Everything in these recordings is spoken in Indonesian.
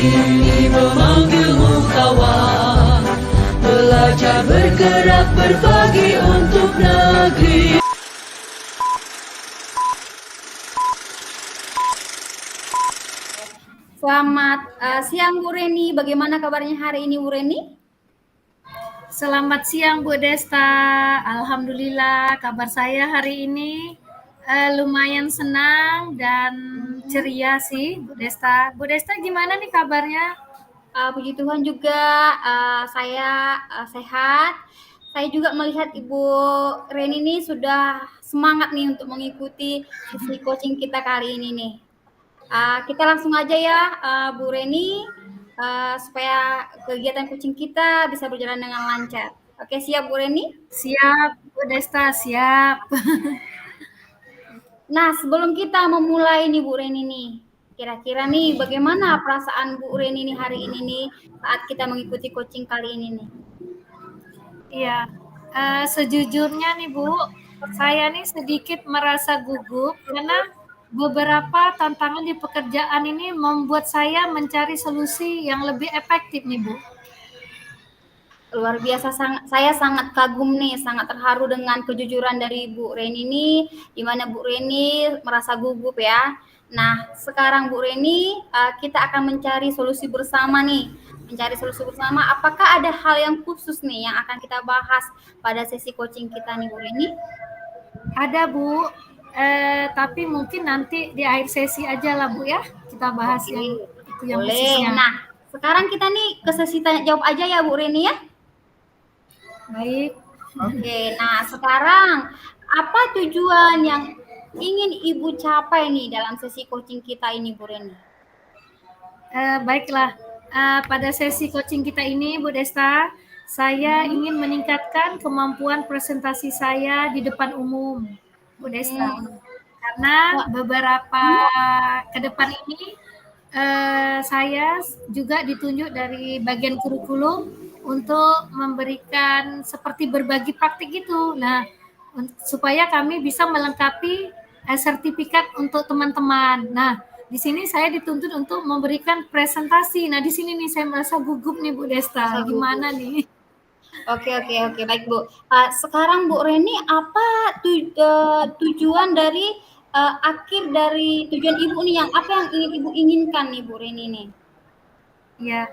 memanggilmu kawan. Belajar bergerak berbagi untuk negeri. Selamat siang Bu Reni, bagaimana kabarnya hari ini Bu Reni? Selamat siang Bu Desta, alhamdulillah kabar saya hari ini lumayan senang dan ceria sih Bu Desta. Bu Desta gimana nih kabarnya? Puji Tuhan juga saya sehat. Saya juga melihat Ibu Reni ini sudah semangat nih untuk mengikuti sesi coaching kita kali ini nih. Kita langsung aja ya Bu Reni, supaya kegiatan coaching kita bisa berjalan dengan lancar. Oke, siap Bu Reni? Siap Bu Desta, siap. Nah, sebelum kita memulai nih Bu Reni nih, kira-kira nih bagaimana perasaan Bu Reni nih hari ini nih saat kita mengikuti coaching kali ini nih? Iya, sejujurnya nih Bu, saya nih sedikit merasa gugup karena beberapa tantangan di pekerjaan ini membuat saya mencari solusi yang lebih efektif nih Bu. Luar biasa, saya sangat kagum nih, sangat terharu dengan kejujuran dari Bu Reni ini, di mana Bu Reni merasa gugup ya. Nah, sekarang Bu Reni, kita akan mencari solusi bersama nih. Mencari solusi bersama, apakah ada hal yang khusus nih yang akan kita bahas pada sesi coaching kita nih Bu Reni? Ada Bu, tapi mungkin nanti di akhir sesi aja lah Bu ya, kita bahas yang itu yang boleh. khususnya. Nah, sekarang kita nih ke sesi tanya jawab aja ya Bu Reni ya. Baik. Oke, nah sekarang apa tujuan yang ingin Ibu capai nih dalam sesi coaching kita ini Bu Reni? Baiklah, pada sesi coaching kita ini Bu Desta, saya ingin meningkatkan kemampuan presentasi saya di depan umum Bu Desta. Karena beberapa ke depan ini saya juga ditunjuk dari bagian kurikulum untuk memberikan seperti berbagi praktik gitu. Nah, supaya kami bisa melengkapi sertifikat untuk teman-teman. Nah, di sini saya dituntut untuk memberikan presentasi. Nah, di sini nih saya merasa gugup nih Bu Desta. Gimana nih? Oke, baik Bu. Sekarang Bu Reni, apa tujuan dari akhir dari tujuan Ibu nih, yang apa yang ingin Ibu inginkan nih Bu Reni nih? Ya,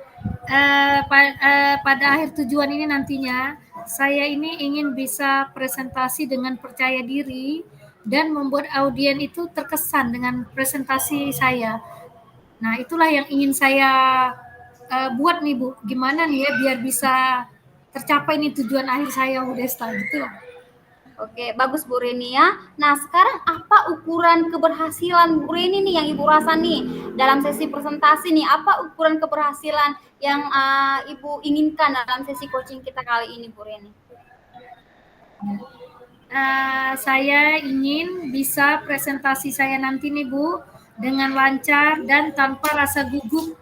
pada akhir tujuan ini nantinya saya ini ingin bisa presentasi dengan percaya diri dan membuat audien itu terkesan dengan presentasi saya. Nah, itulah yang ingin saya buat nih Bu. Gimana nih ya biar bisa tercapai nih tujuan akhir saya Bu Desta gitu lah. Oke, bagus Bu Reni ya. Nah, sekarang apa ukuran keberhasilan Bu Reni nih yang Ibu rasa nih dalam sesi presentasi nih? Apa ukuran keberhasilan yang Ibu inginkan dalam sesi coaching kita kali ini Bu Reni? Saya ingin bisa presentasi saya nanti nih Bu dengan lancar dan tanpa rasa gugup.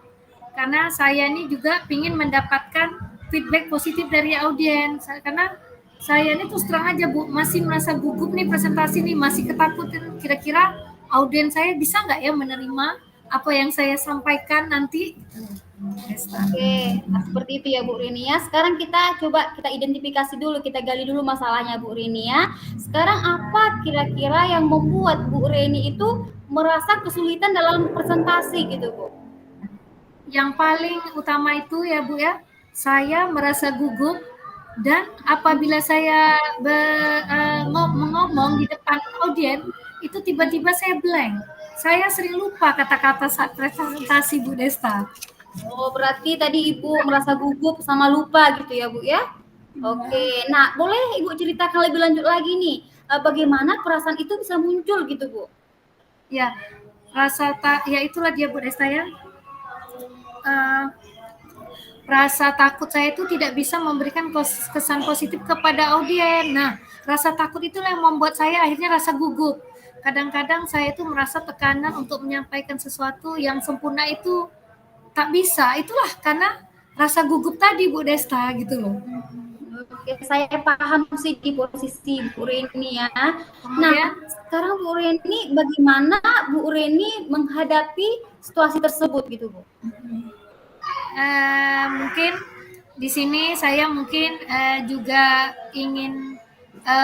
Karena saya ini juga ingin mendapatkan feedback positif dari audiens. Karena saya ini terus terang aja Bu, masih merasa gugup nih presentasi nih, masih ketakutan kira-kira audiens saya bisa nggak ya menerima apa yang saya sampaikan nanti. Oke, seperti itu ya Bu Rini ya. Sekarang kita coba kita identifikasi dulu, kita gali dulu masalahnya Bu Rini ya. Sekarang apa kira-kira yang membuat Bu Rini itu merasa kesulitan dalam presentasi gitu Bu? Yang paling utama itu ya Bu ya, saya merasa gugup dan apabila saya ngomong di depan audiens itu tiba-tiba saya blank. Saya sering lupa kata-kata saat presentasi Bu Desta. Oh, berarti tadi Ibu merasa gugup sama lupa gitu ya Bu ya? Oke, nah boleh Ibu ceritakan lebih lanjut lagi nih, bagaimana perasaan itu bisa muncul gitu Bu? Ya, ya itulah dia Bu Desta ya. Rasa takut saya itu tidak bisa memberikan kesan positif kepada audiens. Nah, rasa takut itulah yang membuat saya akhirnya rasa gugup. Kadang-kadang saya itu merasa tekanan untuk menyampaikan sesuatu yang sempurna itu tak bisa. Itulah karena rasa gugup tadi Bu Desta gitu loh. Oke, saya paham sih di posisi Bu Reni ya. Nah, sekarang Bu Reni, bagaimana Bu Reni menghadapi situasi tersebut gitu Bu? mungkin di sini saya mungkin juga ingin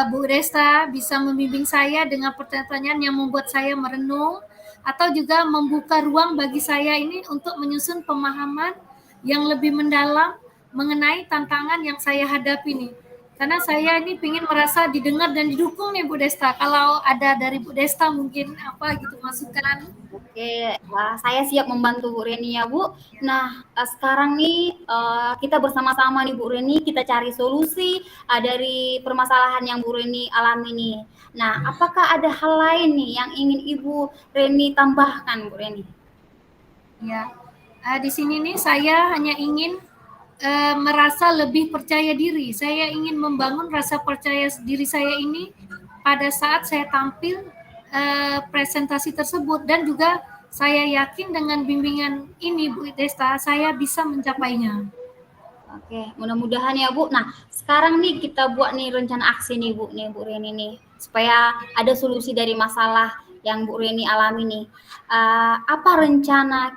Bu Desta bisa membimbing saya dengan pertanyaan yang membuat saya merenung atau juga membuka ruang bagi saya ini untuk menyusun pemahaman yang lebih mendalam mengenai tantangan yang saya hadapi nih. Karena saya ini ingin merasa didengar dan didukung nih Bu Desta. Kalau ada dari Bu Desta mungkin apa gitu masukan. Oke, saya siap membantu Bu Reni ya Bu. Nah, sekarang nih kita bersama-sama nih Bu Reni, kita cari solusi dari permasalahan yang Bu Reni alami nih. Nah, apakah ada hal lain nih yang ingin Ibu Reni tambahkan Bu Reni? Ya, di sini nih saya hanya ingin merasa lebih percaya diri. Saya ingin membangun rasa percaya diri saya ini pada saat saya tampil presentasi tersebut, dan juga saya yakin dengan bimbingan ini Bu Desta, saya bisa mencapainya. Oke, mudah-mudahan ya Bu. Nah, sekarang nih kita buat nih rencana aksi nih Bu Reni nih, supaya ada solusi dari masalah yang Bu Reni alami nih. Apa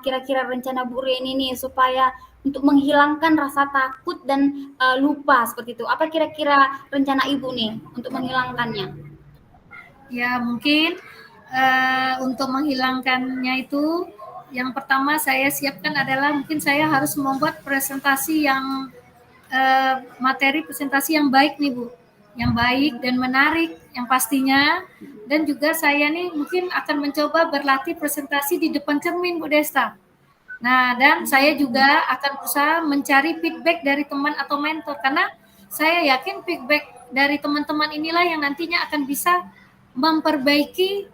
kira-kira rencana Bu Reni nih supaya untuk menghilangkan rasa takut dan lupa seperti itu? Apa kira-kira rencana Ibu nih untuk menghilangkannya? Ya, mungkin untuk menghilangkannya itu yang pertama saya siapkan adalah mungkin saya harus membuat presentasi yang materi presentasi yang baik nih Bu, yang baik dan menarik yang pastinya, dan juga saya nih mungkin akan mencoba berlatih presentasi di depan cermin Bu Desta. Nah, dan saya juga akan berusaha mencari feedback dari teman atau mentor, karena saya yakin feedback dari teman-teman inilah yang nantinya akan bisa memperbaiki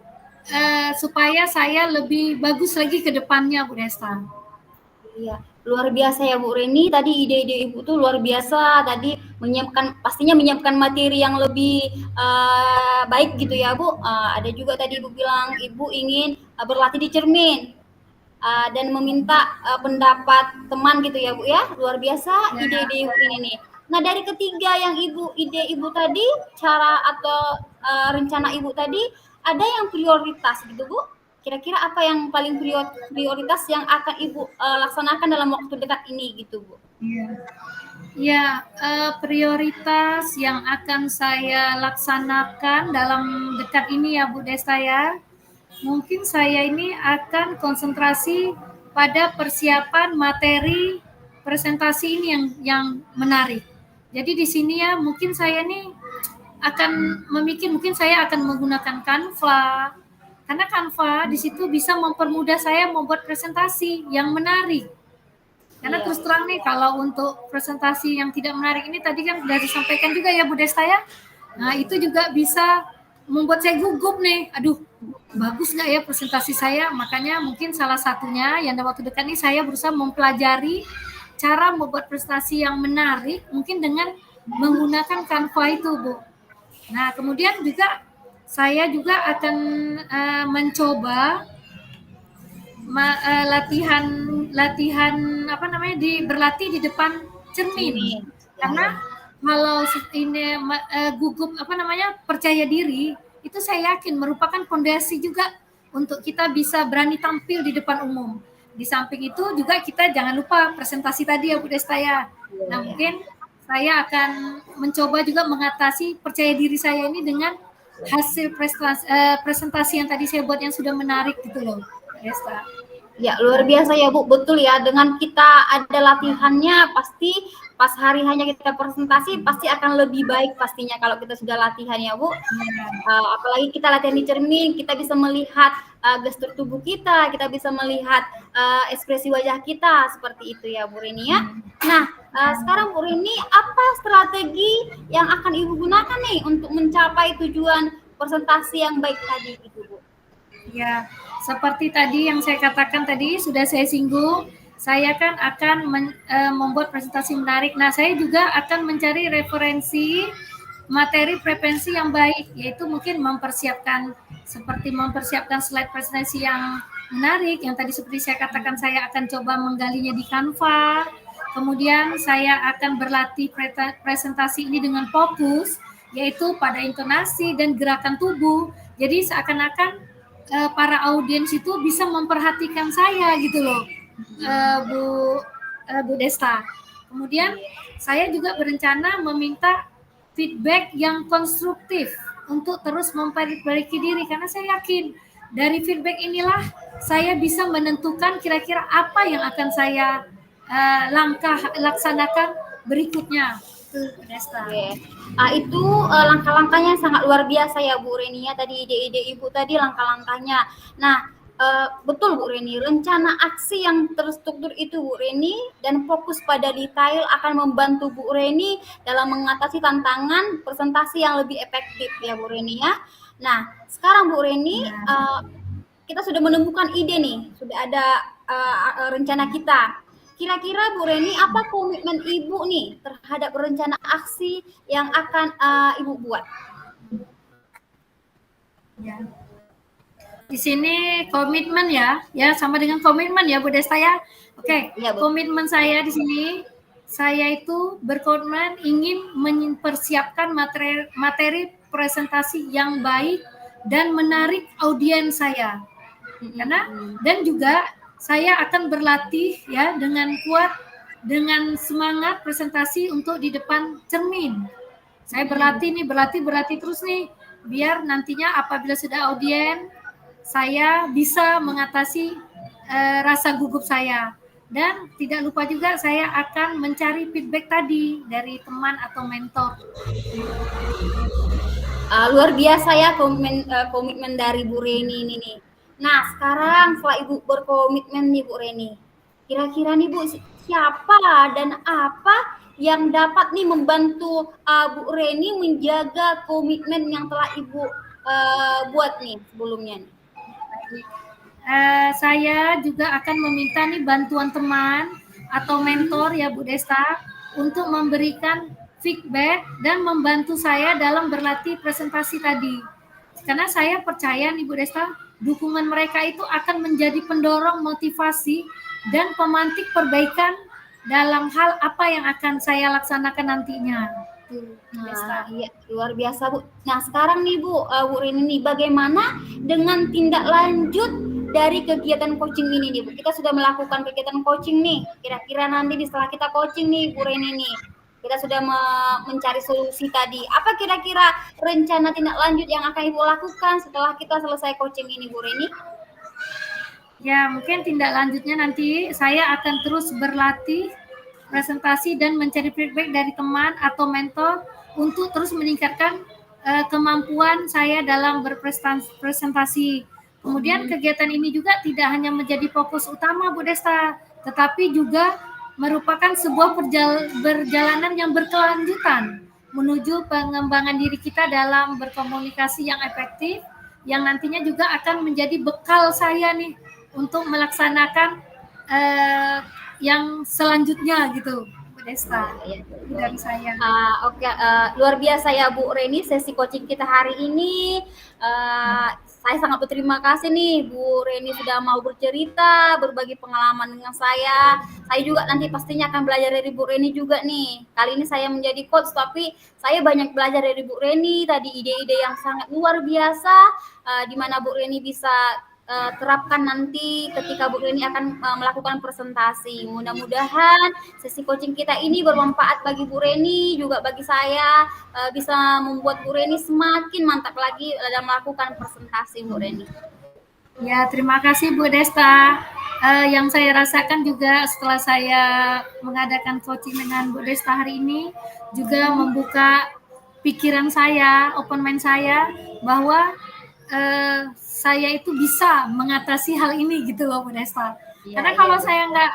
supaya saya lebih bagus lagi ke depannya Bu Desta. Iya, luar biasa ya Bu Reni. Tadi ide-ide Ibu tuh luar biasa. Tadi pastinya menyiapkan materi yang lebih baik gitu ya Bu. Ada juga tadi Ibu bilang Ibu ingin berlatih di cermin dan meminta pendapat teman gitu ya Bu ya. Luar biasa ide-ide Ibu ini nih. Nah, dari ketiga yang ide Ibu tadi, cara atau rencana Ibu tadi, ada yang prioritas gitu Bu? Kira-kira apa yang paling prioritas yang akan Ibu laksanakan dalam waktu dekat ini gitu Bu? Ya, prioritas yang akan saya laksanakan dalam dekat ini ya Bu Desta ya, mungkin saya ini akan konsentrasi pada persiapan materi presentasi ini yang menarik. Jadi di sini ya mungkin saya nih akan mungkin saya akan menggunakan Canva, karena Canva di situ bisa mempermudah saya membuat presentasi yang menarik. Karena terus terang nih kalau untuk presentasi yang tidak menarik ini tadi kan sudah disampaikan juga ya Bu Desta ya. Nah, itu juga bisa membuat saya gugup nih. Aduh, bagus nggak ya presentasi saya? Makanya mungkin salah satunya yang dalam waktu dekat ini saya berusaha mempelajari cara membuat presentasi yang menarik mungkin dengan menggunakan Canva itu Bu. Nah, kemudian juga saya juga akan mencoba latihan berlatih di depan cermin. Karena kalau ini gugup percaya diri, itu saya yakin merupakan fondasi juga untuk kita bisa berani tampil di depan umum. Di samping itu juga kita jangan lupa presentasi tadi ya Bu Desta ya. Nah, mungkin saya akan mencoba juga mengatasi percaya diri saya ini dengan hasil presentasi yang tadi saya buat yang sudah menarik gitu loh, Desta. Ya, luar biasa ya Bu, betul ya. Dengan kita ada latihannya, pasti pas hari hanya kita presentasi pasti akan lebih baik pastinya kalau kita sudah latihan ya Bu. Apalagi kita latihan di cermin, kita bisa melihat gestur tubuh kita bisa melihat ekspresi wajah kita, seperti itu ya Bu Rini ya. Nah, sekarang Bu Rini, apa strategi yang akan Ibu gunakan nih untuk mencapai tujuan presentasi yang baik tadi itu Bu? Ya, seperti tadi yang saya katakan tadi sudah saya singgung, saya kan akan membuat presentasi menarik. Nah, saya juga akan mencari referensi materi preferensi yang baik, yaitu mungkin mempersiapkan slide presentasi yang menarik, yang tadi seperti saya katakan saya akan coba menggalinya di Canva. Kemudian saya akan berlatih presentasi ini dengan fokus, yaitu pada intonasi dan gerakan tubuh. Jadi seakan-akan para audiens itu bisa memperhatikan saya gitu loh, Bu Bu Desta. Kemudian saya juga berencana meminta feedback yang konstruktif untuk terus memperbaiki diri, karena saya yakin dari feedback inilah saya bisa menentukan kira-kira apa yang akan saya laksanakan berikutnya. Bu Desta. Oke. Itu langkah-langkahnya sangat luar biasa ya Bu Reni ya. Tadi ide-ide Ibu tadi langkah-langkahnya. Nah, betul Bu Reni, rencana aksi yang terstruktur itu Bu Reni dan fokus pada detail akan membantu Bu Reni dalam mengatasi tantangan presentasi yang lebih efektif ya Bu Reni ya. Nah, sekarang Bu Reni kita sudah menemukan ide nih, sudah ada rencana kita. Kira-kira Bu Reni apa komitmen Ibu nih terhadap rencana aksi yang akan Ibu buat? Ya. Di sini komitmen ya sama dengan komitmen ya Bu Desta ya. Oke, Ya, komitmen saya di sini, saya itu berkomitmen ingin mempersiapkan materi presentasi yang baik dan menarik audiens saya. Karena dan juga saya akan berlatih ya dengan kuat, dengan semangat presentasi untuk di depan cermin. Saya berlatih terus nih, biar nantinya apabila sudah audiens, saya bisa mengatasi rasa gugup saya. Dan tidak lupa juga saya akan mencari feedback tadi dari teman atau mentor. Luar biasa ya komitmen dari Bu Reni ini nih. Nah, sekarang setelah Ibu berkomitmen nih Bu Reni, kira-kira nih Bu, siapa dan apa yang dapat nih membantu Bu Reni menjaga komitmen yang telah Ibu buat nih sebelumnya nih? Saya juga akan meminta nih bantuan teman atau mentor ya Bu Desta untuk memberikan feedback dan membantu saya dalam berlatih presentasi tadi. Karena saya percaya nih Bu Desta, dukungan mereka itu akan menjadi pendorong motivasi dan pemantik perbaikan dalam hal apa yang akan saya laksanakan nantinya. Nah, iya, luar biasa Bu. Nah, sekarang nih Bu, Bu Rini nih, bagaimana dengan tindak lanjut dari kegiatan coaching ini nih Bu? Kita sudah melakukan kegiatan coaching nih. Kira-kira nanti setelah kita coaching nih Bu Rini nih, kita sudah mencari solusi tadi. Apa kira-kira rencana tindak lanjut yang akan Ibu lakukan setelah kita selesai coaching ini Bu Rini? Ya, mungkin tindak lanjutnya nanti saya akan terus berlatih presentasi dan mencari feedback dari teman atau mentor untuk terus meningkatkan kemampuan saya dalam berpresentasi. Kemudian kegiatan ini juga tidak hanya menjadi fokus utama Bu Desta, tetapi juga merupakan sebuah perjalanan yang berkelanjutan menuju pengembangan diri kita dalam berkomunikasi yang efektif, yang nantinya juga akan menjadi bekal saya nih untuk melaksanakan yang selanjutnya gitu, Bu Desta. Dari saya. Oke, luar biasa ya Bu Reni, sesi coaching kita hari ini. Saya sangat berterima kasih nih Bu Reni sudah mau bercerita, berbagi pengalaman dengan saya. Saya juga nanti pastinya akan belajar dari Bu Reni juga nih. Kali ini saya menjadi coach, tapi saya banyak belajar dari Bu Reni. Tadi ide-ide yang sangat luar biasa, di mana Bu Reni bisa terapkan nanti ketika Bu Reni akan melakukan presentasi. Mudah-mudahan sesi coaching kita ini bermanfaat bagi Bu Reni, juga bagi saya, bisa membuat Bu Reni semakin mantap lagi dalam melakukan presentasi Bu Reni. Ya, terima kasih Bu Desta. Yang saya rasakan juga setelah saya mengadakan coaching dengan Bu Desta hari ini juga membuka pikiran saya, open mind saya, bahwa saya itu bisa mengatasi hal ini gitu loh Bu Desta. Karena kalau saya nggak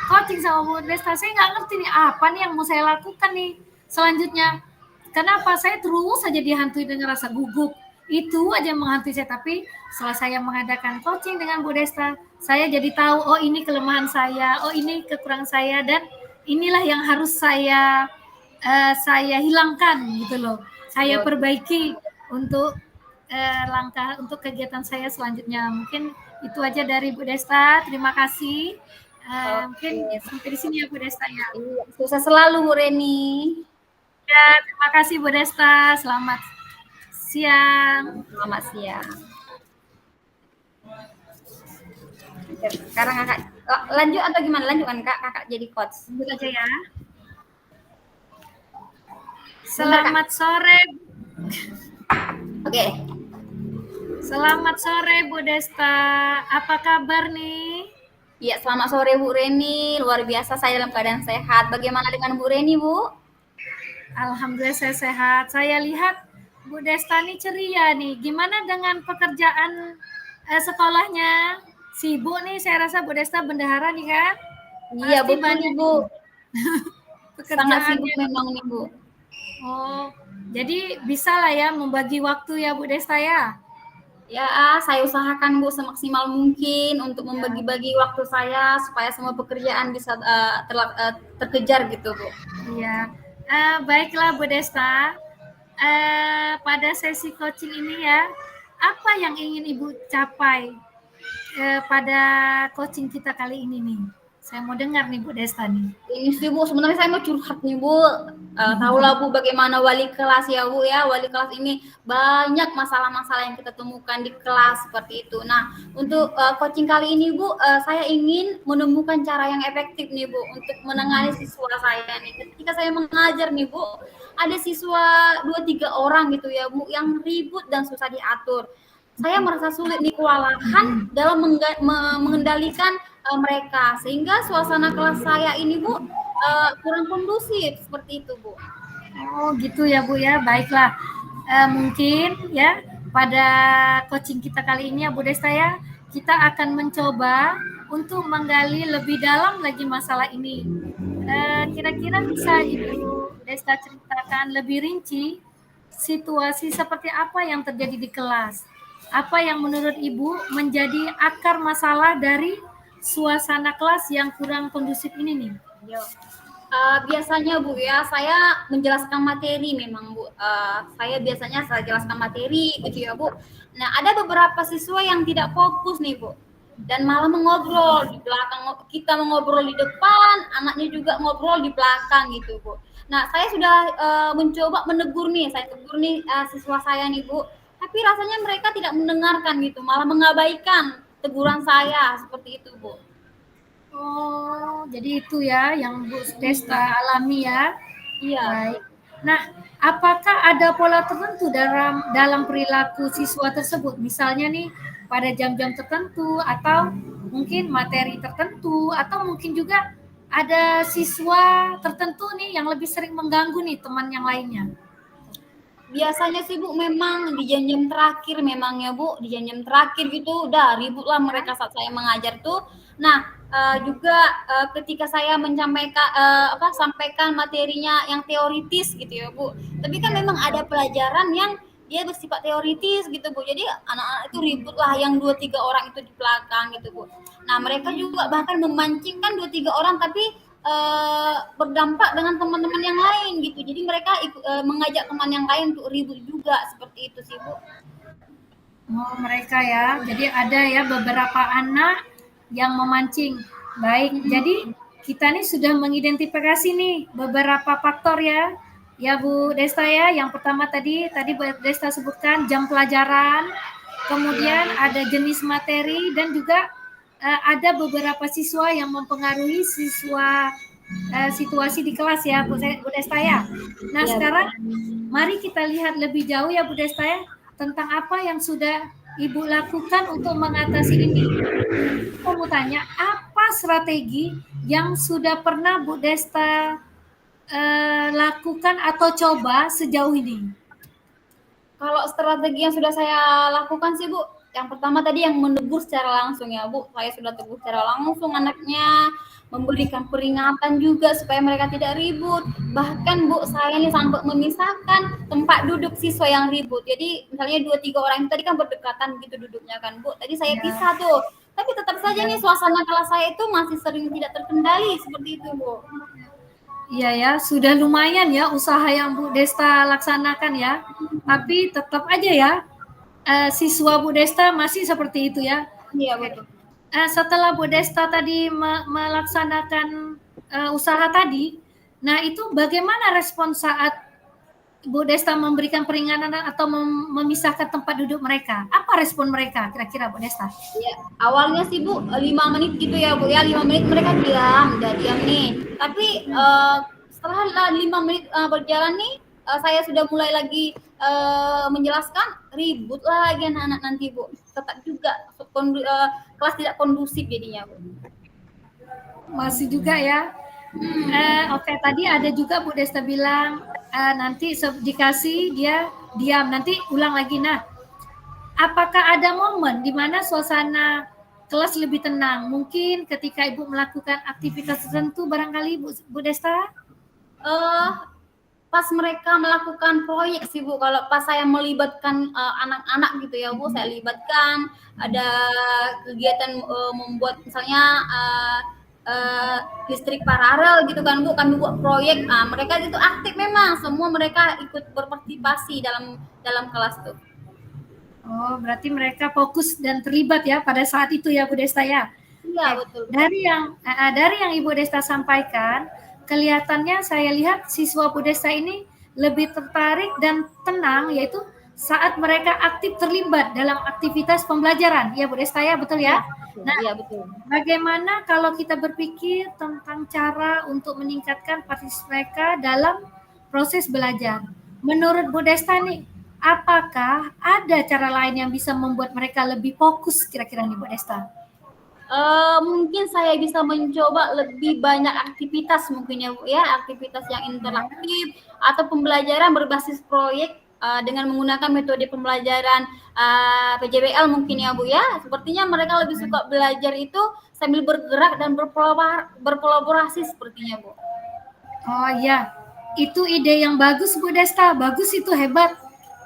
coaching sama Bu Desta, saya nggak ngerti nih apa nih yang mau saya lakukan nih selanjutnya. Kenapa saya terus saja dihantui dengan rasa gugup, itu aja yang menghantui saya. Tapi setelah saya mengadakan coaching dengan Bu Desta, saya jadi tahu, oh ini kelemahan saya, oh ini kekurangan saya, dan inilah yang harus saya hilangkan gitu loh. Saya perbaiki untuk langkah untuk kegiatan saya selanjutnya. Mungkin itu aja dari Bu Desta. Terima kasih. Mungkin sampai di sini ya Bu Desta ya. Sukses selalu Bu Reni. Ya, terima kasih Bu Desta. Selamat siang. Selamat siang. Sekarang kakak lanjut atau gimana? Lanjut kan kak, kakak jadi coach. Lanjut aja ya. Bentar, Kak. Selamat sore. Oke. Selamat sore Bu Desta. Apa kabar nih? Iya, selamat sore Bu Reni. Luar biasa saya dalam keadaan sehat. Bagaimana dengan Bu Reni, Bu? Alhamdulillah saya sehat. Saya lihat Bu Desta nih ceria nih. Gimana dengan pekerjaan sekolahnya? Sibuk nih, saya rasa Bu Desta bendahara nih kan? Iya, Pasti betul banyak Bu. Sangat pekerjaannya. sibuk memang nih Bu. Oh, jadi bisa lah ya membagi waktu ya Bu Desta ya? Ya, saya usahakan Bu semaksimal mungkin untuk membagi-bagi waktu saya supaya semua pekerjaan bisa terkejar gitu Bu. Iya. Baiklah Bu Desta. Pada sesi coaching ini ya, apa yang ingin Ibu capai pada coaching kita kali ini nih? Saya mau dengar nih Bu Desta nih. Ini sih Bu, sebenarnya saya mau curhat nih Bu. Tahulah Bu bagaimana wali kelas ya Bu ya. Wali kelas ini banyak masalah-masalah yang kita temukan di kelas seperti itu. Nah, untuk coaching kali ini Bu, saya ingin menemukan cara yang efektif nih Bu untuk menangani siswa saya nih. Ketika saya mengajar nih Bu, ada siswa 2-3 orang gitu ya Bu yang ribut dan susah diatur. Saya merasa sulit nih kewalahan dalam mengendalikan mereka, sehingga suasana kelas saya ini Bu kurang kondusif seperti itu Bu. Oh gitu ya Bu ya, baiklah. Mungkin ya pada coaching kita kali ini ya Bu Desta ya, kita akan mencoba untuk menggali lebih dalam lagi masalah ini. Kira-kira bisa Ibu Desta ceritakan lebih rinci situasi seperti apa yang terjadi di kelas? Apa yang menurut Ibu menjadi akar masalah dari suasana kelas yang kurang kondusif ini nih? Biasanya Bu ya, saya menjelaskan materi memang Bu. Saya biasanya jelaskan materi gitu ya Bu. Nah, ada beberapa siswa yang tidak fokus nih Bu. Dan malah mengobrol di belakang, kita mengobrol di depan, anaknya juga ngobrol di belakang gitu Bu. Nah, saya sudah mencoba menegur nih, saya tegur nih siswa saya nih Bu. Tapi rasanya mereka tidak mendengarkan gitu, malah mengabaikan teguran saya seperti itu Bu. Oh, jadi itu ya yang Bu Desta alami ya. Iya. Baik. Nah, apakah ada pola tertentu dalam perilaku siswa tersebut? Misalnya nih pada jam-jam tertentu atau mungkin materi tertentu atau mungkin juga ada siswa tertentu nih yang lebih sering mengganggu nih teman yang lainnya. Biasanya sih Bu memang di jam-jam terakhir memang ya Bu, di jam-jam terakhir gitu udah ribut lah mereka saat saya mengajar tuh. Nah, juga ketika saya sampaikan materinya yang teoritis gitu ya Bu. Tapi kan memang ada pelajaran yang dia bersifat teoritis gitu Bu. Jadi anak-anak itu ribut lah yang 2-3 orang itu di belakang gitu Bu. Nah, mereka juga bahkan memancingkan 2-3 orang tapi berdampak dengan teman-teman yang lain gitu. Jadi mereka mengajak teman yang lain untuk ribut juga seperti itu sih Bu. Oh, mereka ya. Jadi ada ya beberapa anak yang memancing. Baik. Jadi kita nih sudah mengidentifikasi nih beberapa faktor ya. Ya Bu Desta ya. Yang pertama tadi Bu Desta sebutkan jam pelajaran. Kemudian ada jenis materi dan juga ada beberapa siswa yang mempengaruhi situasi di kelas ya Bu Desta ya. Nah sekarang mari kita lihat lebih jauh ya Bu Desta ya tentang apa yang sudah Ibu lakukan untuk mengatasi ini. Aku mau tanya apa strategi yang sudah pernah Bu Desta lakukan atau coba sejauh ini? Kalau strategi yang sudah saya lakukan sih Bu, yang pertama tadi yang menegur secara langsung ya Bu, saya sudah tegur secara langsung anaknya, memberikan peringatan juga supaya mereka tidak ribut. Bahkan Bu, saya ini sampai memisahkan tempat duduk siswa yang ribut. Jadi misalnya 2-3 orang itu tadi kan berdekatan gitu duduknya kan Bu. Tadi saya pisah tuh. Tapi tetap saja nih suasana kelas saya itu masih sering tidak terkendali seperti itu Bu. Iya ya, sudah lumayan ya usaha yang Bu Desta laksanakan ya. Tapi tetap aja ya, siswa Bu Desta masih seperti itu ya. Iya betul. Setelah Bu Desta tadi melaksanakan usaha tadi, nah itu bagaimana respon saat Bu Desta memberikan peringanan atau memisahkan tempat duduk mereka? Apa respon mereka kira-kira Bu Desta? Ya, awalnya sih Bu 5 menit gitu ya Bu ya, 5 menit mereka diam, udah diam nih. Tapi setelah 5 menit berjalan nih, saya sudah mulai lagi menjelaskan, ribut lagi anak-anak nanti Bu. Tetap juga kelas tidak kondusif jadinya Bu. Masih juga ya. Oke, tadi ada juga Bu Desta bilang nanti dikasih dia diam, nanti ulang lagi. Nah, apakah ada momen di mana suasana kelas lebih tenang? Mungkin ketika Ibu melakukan aktivitas tertentu barangkali Bu Desta? Pas mereka melakukan proyek sih Bu, kalau pas saya melibatkan anak-anak gitu ya Bu, saya libatkan, ada kegiatan membuat misalnya listrik paralel gitu kan Bu, kami buat proyek, mereka itu aktif memang, semua mereka ikut berpartisipasi dalam kelas tuh. Oh, berarti mereka fokus dan terlibat ya pada saat itu ya Bu Desta ya? Iya betul. Dari yang Ibu Desta sampaikan, kelihatannya saya lihat siswa Bu Desta ini lebih tertarik dan tenang, yaitu saat mereka aktif terlibat dalam aktivitas pembelajaran. Ya Bu Desta ya, betul ya? Nah, iya betul. Bagaimana kalau kita berpikir tentang cara untuk meningkatkan partisipasi mereka dalam proses belajar? Menurut Bu Desta nih, apakah ada cara lain yang bisa membuat mereka lebih fokus kira-kira nih Bu Desta? Mungkin saya bisa mencoba lebih banyak aktivitas mungkin ya Bu ya, aktivitas yang interaktif atau pembelajaran berbasis proyek dengan menggunakan metode pembelajaran PJBL mungkin ya Bu ya. Sepertinya mereka lebih suka belajar itu sambil bergerak dan berkolaborasi sepertinya Bu. Oh iya, itu ide yang bagus Bu Desta, bagus itu hebat.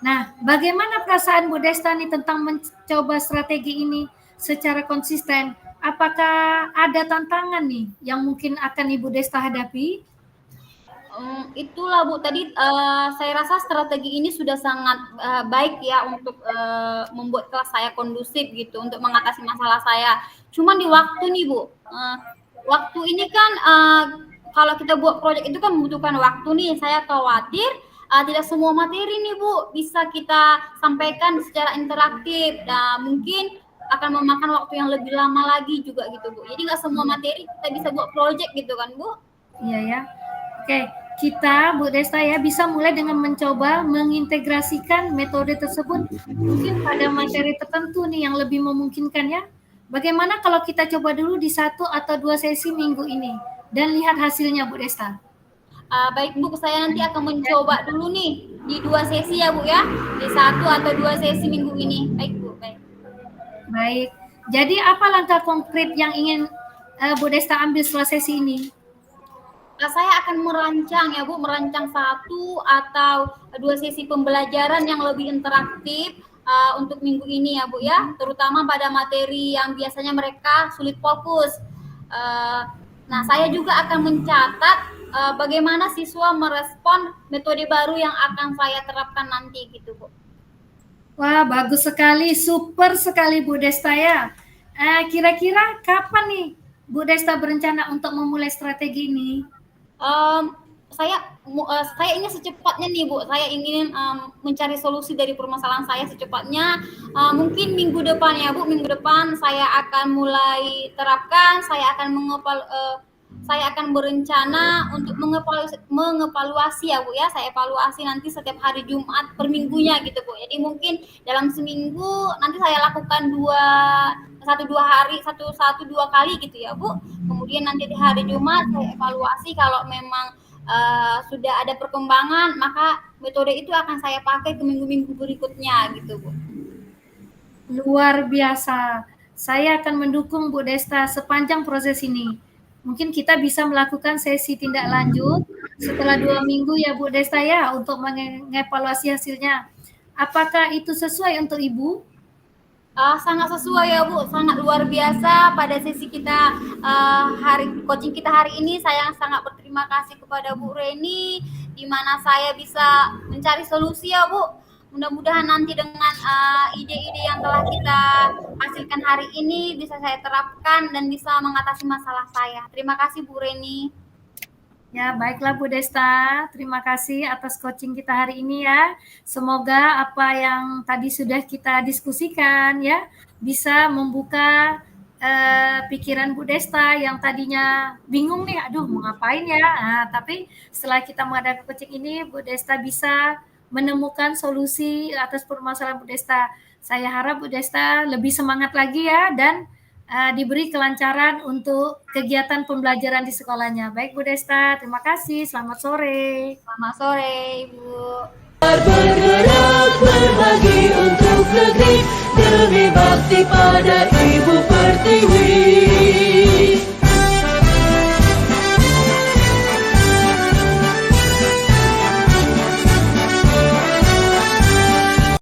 Nah, bagaimana perasaan Bu Desta nih tentang mencoba strategi ini secara konsisten? Apakah ada tantangan nih yang mungkin akan Ibu Desta hadapi? Itulah Bu, tadi saya rasa strategi ini sudah sangat baik ya untuk membuat kelas saya kondusif gitu, untuk mengatasi masalah saya. Cuman di waktu nih Bu, waktu ini kan kalau kita buat proyek itu kan membutuhkan waktu nih, saya khawatir tidak semua materi nih Bu bisa kita sampaikan secara interaktif. Nah, mungkin akan memakan waktu yang lebih lama lagi juga gitu Bu. Jadi nggak semua materi kita bisa buat proyek gitu kan Bu. Iya ya. Oke, kita Bu Desta ya bisa mulai dengan mencoba mengintegrasikan metode tersebut mungkin pada materi tertentu nih yang lebih memungkinkan ya. Bagaimana kalau kita coba dulu di 1 atau 2 sesi minggu ini dan lihat hasilnya Bu Desta? Baik Bu, saya nanti akan mencoba dulu nih di 2 sesi ya Bu ya, di 1 atau 2 sesi minggu ini. Baik Bu, baik. Baik, jadi apa langkah konkret yang ingin Bu Desta ambil setelah sesi ini? Saya akan merancang ya Bu, merancang 1 atau 2 sesi pembelajaran yang lebih interaktif untuk minggu ini ya Bu ya, terutama pada materi yang biasanya mereka sulit fokus. Nah, saya juga akan mencatat bagaimana siswa merespon metode baru yang akan saya terapkan nanti gitu Bu. Wah, bagus sekali, super sekali Bu Desta ya. Kira-kira kapan nih Bu Desta berencana untuk memulai strategi ini? Saya ingin secepatnya nih Bu, saya ingin mencari solusi dari permasalahan saya secepatnya. Mungkin minggu depan ya Bu, minggu depan saya akan mulai terapkan, saya akan berencana untuk mengevaluasi ya Bu ya, saya evaluasi nanti setiap hari Jumat per minggunya gitu Bu. Jadi mungkin dalam seminggu nanti saya lakukan 1-2 kali gitu ya Bu. Kemudian nanti di hari Jumat saya evaluasi, kalau memang sudah ada perkembangan maka metode itu akan saya pakai ke minggu-minggu berikutnya gitu Bu. Luar biasa. Saya akan mendukung Bu Desta sepanjang proses ini. Mungkin kita bisa melakukan sesi tindak lanjut setelah 2 minggu ya Bu Desta ya untuk mengevaluasi hasilnya. Apakah itu sesuai untuk Ibu? Sangat sesuai ya Bu, sangat luar biasa. Pada sesi kita coaching kita hari ini, saya sangat berterima kasih kepada Bu Reni, di mana saya bisa mencari solusi ya Bu. Mudah-mudahan nanti dengan ide-ide yang telah kita hasilkan hari ini bisa saya terapkan dan bisa mengatasi masalah saya. Terima kasih Bu Reni. Ya, baiklah Bu Desta. Terima kasih atas coaching kita hari ini ya. Semoga apa yang tadi sudah kita diskusikan ya bisa membuka pikiran Bu Desta yang tadinya bingung nih, aduh mau ngapain ya. Nah, tapi setelah kita mengadakan coaching ini, Bu Desta bisa menemukan solusi atas permasalahan Bu Desta. Saya harap Bu Desta lebih semangat lagi ya dan diberi kelancaran untuk kegiatan pembelajaran di sekolahnya. Baik Bu Desta, terima kasih. Selamat sore. Selamat sore Ibu. Bergerak berbagi untuk negeri demi bakti pada Ibu Pertiwi.